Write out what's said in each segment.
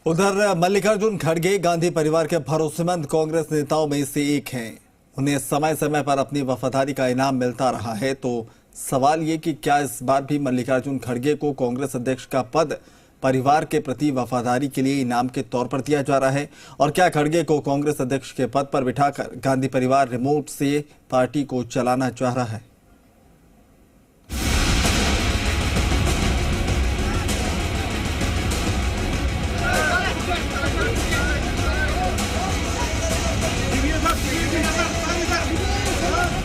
उधर मल्लिकार्जुन खड़गे गांधी परिवार के भरोसेमंद कांग्रेस नेताओं में से एक हैं। उन्हें समय समय पर अपनी वफादारी का इनाम मिलता रहा है। तो सवाल ये कि क्या इस बार भी मल्लिकार्जुन खड़गे को कांग्रेस अध्यक्ष का पद परिवार के प्रति वफादारी के लिए इनाम के तौर पर दिया जा रहा है, और क्या खड़गे को कांग्रेस अध्यक्ष के पद पर बिठाकर गांधी परिवार रिमोट से पार्टी को चलाना चाह रहा है?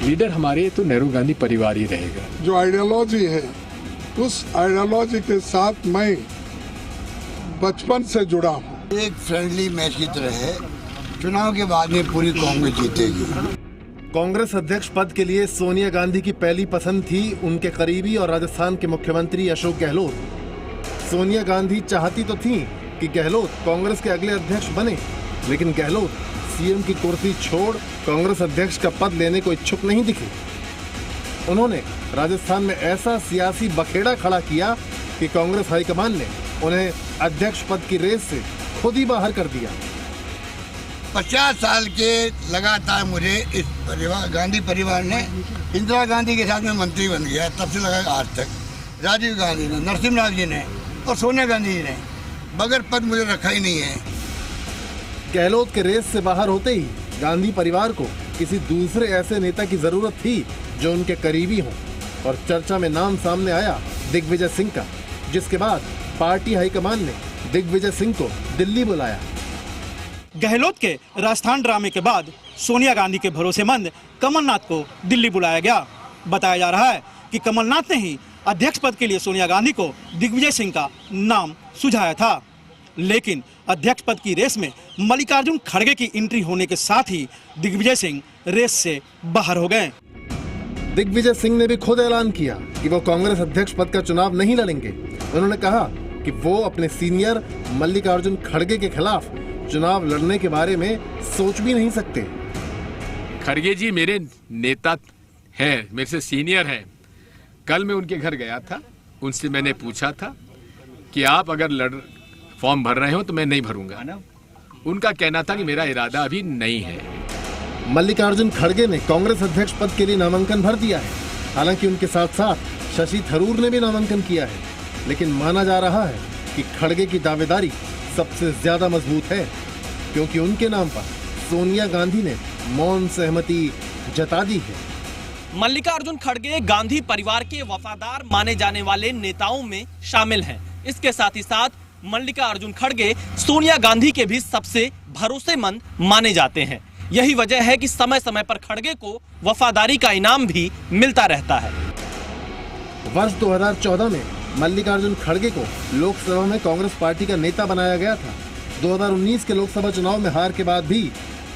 लीडर हमारे तो नेहरू गांधी परिवार ही रहेगा। जो आइडियोलॉजी है उस आइडियोलॉजी के साथ मैं बचपन से जुड़ा हूँ। एक फ्रेंडली मैच की तरह है। चुनाव के बाद में पूरी कांग्रेस जीतेगी। कांग्रेस अध्यक्ष पद के लिए सोनिया गांधी की पहली पसंद थी उनके करीबी और राजस्थान के मुख्यमंत्री अशोक गहलोत। सोनिया गांधी चाहती तो थी कि गहलोत कांग्रेस के अगले अध्यक्ष बने, लेकिन गहलोत सीएम की कुर्सी छोड़ कांग्रेस अध्यक्ष का पद लेने को इच्छुक नहीं दिखी। उन्होंने राजस्थान में ऐसा सियासी बखेड़ा खड़ा किया कि कांग्रेस हाईकमान ने उन्हें अध्यक्ष पद की रेस से खुद ही बाहर कर दिया। 50 साल के लगातार मुझे इस परिवार गांधी परिवार ने इंदिरा गांधी के साथ में मंत्री बन गया, तब से लगा आज तक। राजीव गांधी ने, नरसिम्हा जी ने और सोनिया गांधी जी ने बगैर पद मुझे रखा ही नहीं है। गहलोत के रेस से बाहर होते ही गांधी परिवार को किसी दूसरे ऐसे नेता की जरूरत थी जो उनके करीबी हो, और चर्चा में नाम सामने आया दिग्विजय सिंह का, जिसके बाद पार्टी हाईकमान ने दिग्विजय सिंह को दिल्ली बुलाया। गहलोत के राजस्थान ड्रामे के बाद सोनिया गांधी के भरोसेमंद कमलनाथ को दिल्ली बुलाया गया। बताया जा रहा है कि कमलनाथ ने ही अध्यक्ष पद के लिए सोनिया गांधी को दिग्विजय सिंह का नाम सुझाया था, लेकिन अध्यक्ष पद की रेस में मल्लिकार्जुन खड़गे की एंट्री होने के साथ ही दिग्विजय सिंह रेस से बाहर हो गए। दिग्विजय सिंह ने भी खुद ऐलान किया कि वो कांग्रेस अध्यक्ष पद का चुनाव नहीं लड़ेंगे। उन्होंने कहा कि वो अपने सीनियर मल्लिकार्जुन खड़गे के खिलाफ चुनाव लड़ने के बारे में सोच भी नहीं सकते। खड़गे जी मेरे नेता हैं, मेरे से सीनियर हैं। कल मैं उनके घर गया था, उनसे मैंने पूछा था कि आप अगर फॉर्म भर रहे हो तो मैं नहीं भरूंगा। उनका कहना था कि मेरा इरादा अभी नहीं है। मल्लिकार्जुन खड़गे ने कांग्रेस अध्यक्ष पद के लिए नामांकन भर दिया है। हालांकि उनके साथ साथ शशि थरूर ने भी नामांकन किया है, लेकिन माना जा रहा है कि खड़गे की दावेदारी सबसे ज्यादा मजबूत है, क्योंकि उनके नाम पर सोनिया गांधी ने मौन सहमति जता दी है। मल्लिकार्जुन खड़गे गांधी परिवार के वफादार माने जाने वाले नेताओं में शामिल हैं। इसके साथ ही साथ मल्लिकार्जुन खड़गे सोनिया गांधी के भी सबसे भरोसेमंद माने जाते हैं। यही वजह है कि समय समय पर खड़गे को वफादारी का इनाम भी मिलता रहता है। वर्ष 2014 में मल्लिकार्जुन खड़गे को लोकसभा में कांग्रेस पार्टी का नेता बनाया गया था। 2019 के लोकसभा चुनाव में हार के बाद भी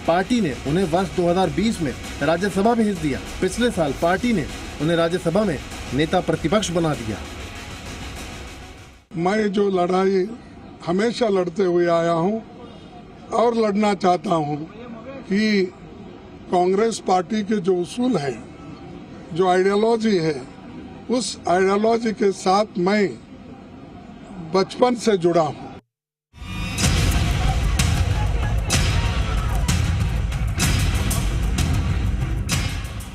पार्टी ने उन्हें वर्ष 2020 में राज्यसभा भेज दिया। पिछले साल पार्टी ने उन्हें राज्यसभा में नेता प्रतिपक्ष बना दिया। मैं जो लड़ाई हमेशा लड़ते हुए आया हूं और लड़ना चाहता हूं कि कांग्रेस पार्टी के जो उसूल हैं, जो आइडियोलॉजी है, उस आइडियोलॉजी के साथ मैं बचपन से जुड़ा हूं।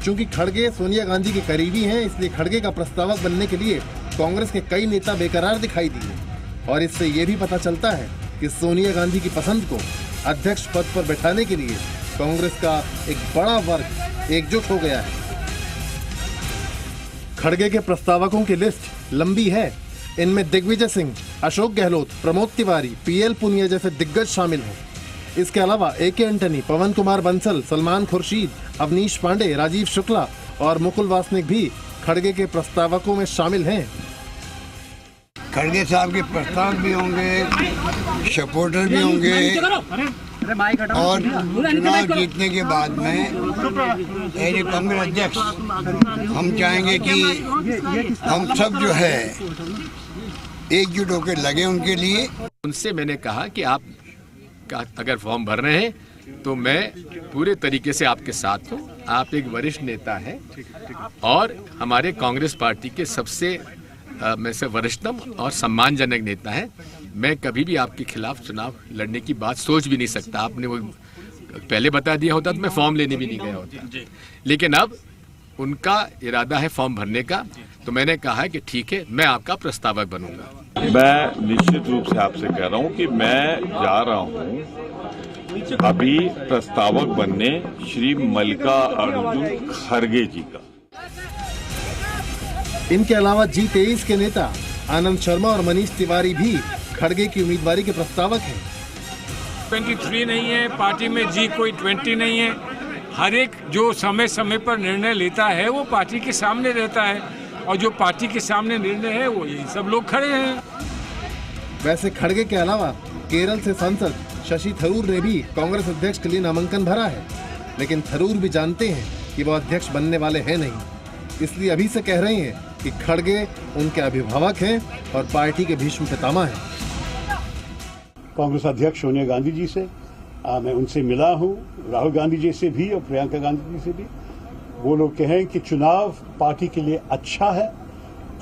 चूंकि खड़गे सोनिया गांधी के करीबी हैं, इसलिए खड़गे का प्रस्तावक बनने के लिए कांग्रेस के कई नेता बेकरार दिखाई दिए, और इससे ये भी पता चलता है कि सोनिया गांधी की पसंद को अध्यक्ष पद पर बैठाने के लिए कांग्रेस का एक बड़ा वर्ग एकजुट हो गया है। खड़गे के प्रस्तावकों की लिस्ट लंबी है। इनमें दिग्विजय सिंह, अशोक गहलोत, प्रमोद तिवारी, पीएल पुनिया जैसे दिग्गज शामिल हैं। इसके अलावा AK एंटनी, पवन कुमार बंसल, सलमान खुर्शीद, अवनीश पांडे, राजीव शुक्ला और मुकुल वासनिक भी खड़गे के प्रस्तावकों में शामिल हैं। खड़गे साहब के प्रस्ताव भी होंगे, सपोर्टर भी होंगे, और चुनाव जीतने के बाद में एज कांग्रेस अध्यक्ष हम चाहेंगे कि हम सब जो है एकजुट होकर लगे उनके लिए। उनसे मैंने कहा कि आप अगर फॉर्म भर रहे हैं तो मैं पूरे तरीके से आपके साथ हूँ। आप एक वरिष्ठ नेता हैं और हमारे कांग्रेस पार्टी के सबसे में से वरिष्ठतम और सम्मानजनक नेता है। मैं कभी भी आपके खिलाफ चुनाव लड़ने की बात सोच भी नहीं सकता। आपने वो पहले बता दिया होता तो मैं फॉर्म लेने भी नहीं गया होता। लेकिन अब उनका इरादा है फॉर्म भरने का, तो मैंने कहा है कि ठीक है, मैं आपका प्रस्तावक बनूंगा। मैं निश्चित रूप से आपसे कह रहा हूं कि मैं जा रहा हूं अभी प्रस्तावक बनने श्री मल्लिकार्जुन खड़गे जी का। इनके अलावा G23 के नेता आनंद शर्मा और मनीष तिवारी भी खड़गे की उम्मीदवारी के प्रस्तावक हैं। 23 नहीं है, पार्टी में जी कोई 20 नहीं है। हर एक जो समय समय पर निर्णय लेता है वो पार्टी के सामने रहता है, और जो पार्टी के सामने निर्णय है वो यही सब लोग खड़े हैं। वैसे खड़गे के अलावा केरल से सांसद शशि थरूर ने भी कांग्रेस अध्यक्ष के लिए नामांकन भरा है, लेकिन थरूर भी जानते हैं कि वो अध्यक्ष बनने वाले हैं नहीं, इसलिए अभी से कह रहे हैं कि खड़गे उनके अभिभावक हैं और पार्टी के भीष्म पितामह हैं। कांग्रेस अध्यक्ष सोनिया गांधी जी से मैं उनसे मिला हूं, राहुल गांधी जी से भी और प्रियंका गांधी जी से भी। वो लोग कहें कि चुनाव पार्टी के लिए अच्छा है,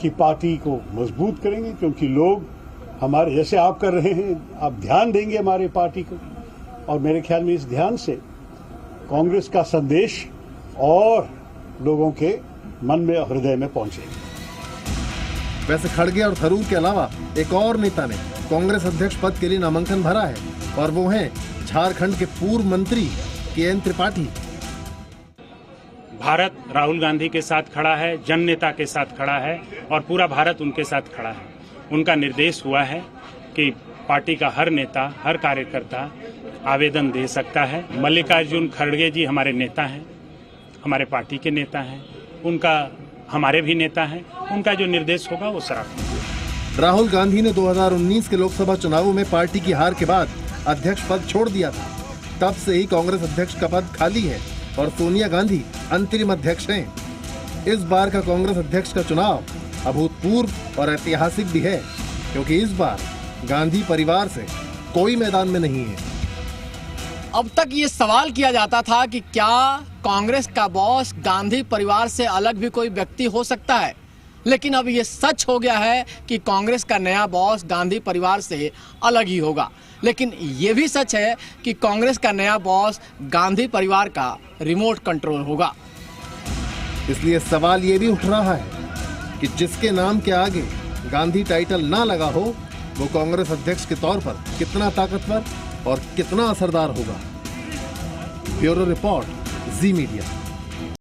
कि पार्टी को मजबूत करेंगे, क्योंकि लोग हमारे जैसे आप कर रहे हैं, आप ध्यान देंगे हमारे पार्टी को, और मेरे ख्याल में इस ध्यान से कांग्रेस का संदेश और लोगों के मन में और हृदय में पहुंचेगा। वैसे खड़गे और थरूर के अलावा एक और नेता ने कांग्रेस अध्यक्ष पद के लिए नामांकन भरा है, और वो हैं झारखंड के पूर्व मंत्री KN त्रिपाठी। भारत राहुल गांधी के साथ खड़ा है, जन नेता के साथ खड़ा है, और पूरा भारत उनके साथ खड़ा है। उनका निर्देश हुआ है कि पार्टी का हर नेता, हर कार्यकर्ता आवेदन दे सकता है। मल्लिकार्जुन खड़गे जी हमारे नेता हैं, हमारे पार्टी के नेता हैं, उनका हमारे भी नेता हैं, उनका जो निर्देश होगा वो सराहनीय। राहुल गांधी ने 2019 के लोकसभा चुनावों में पार्टी की हार के बाद अध्यक्ष पद छोड़ दिया था। तब से ही कांग्रेस अध्यक्ष का पद खाली है और सोनिया गांधी अंतरिम अध्यक्ष हैं। इस बार का कांग्रेस अध्यक्ष का चुनाव अभूतपूर्व और ऐतिहासिक भी है, क्योंकि इस बार गांधी परिवार से कोई मैदान में नहीं है। अब तक ये सवाल किया जाता था कि क्या कांग्रेस का बॉस गांधी परिवार से अलग भी कोई व्यक्ति हो सकता है, लेकिन अब ये सच हो गया है कि कांग्रेस का नया बॉस गांधी परिवार से अलग ही होगा। लेकिन ये भी सच है कि कांग्रेस का नया बॉस गांधी परिवार का रिमोट कंट्रोल होगा। इसलिए सवाल ये भी उठ रहा है कि जिसके नाम के आगे गांधी टाइटल ना लगा हो, वो कांग्रेस अध्यक्ष के तौर पर कितना ताकतवर और कितना असरदार होगा। ब्यूरो रिपोर्ट, जी मीडिया।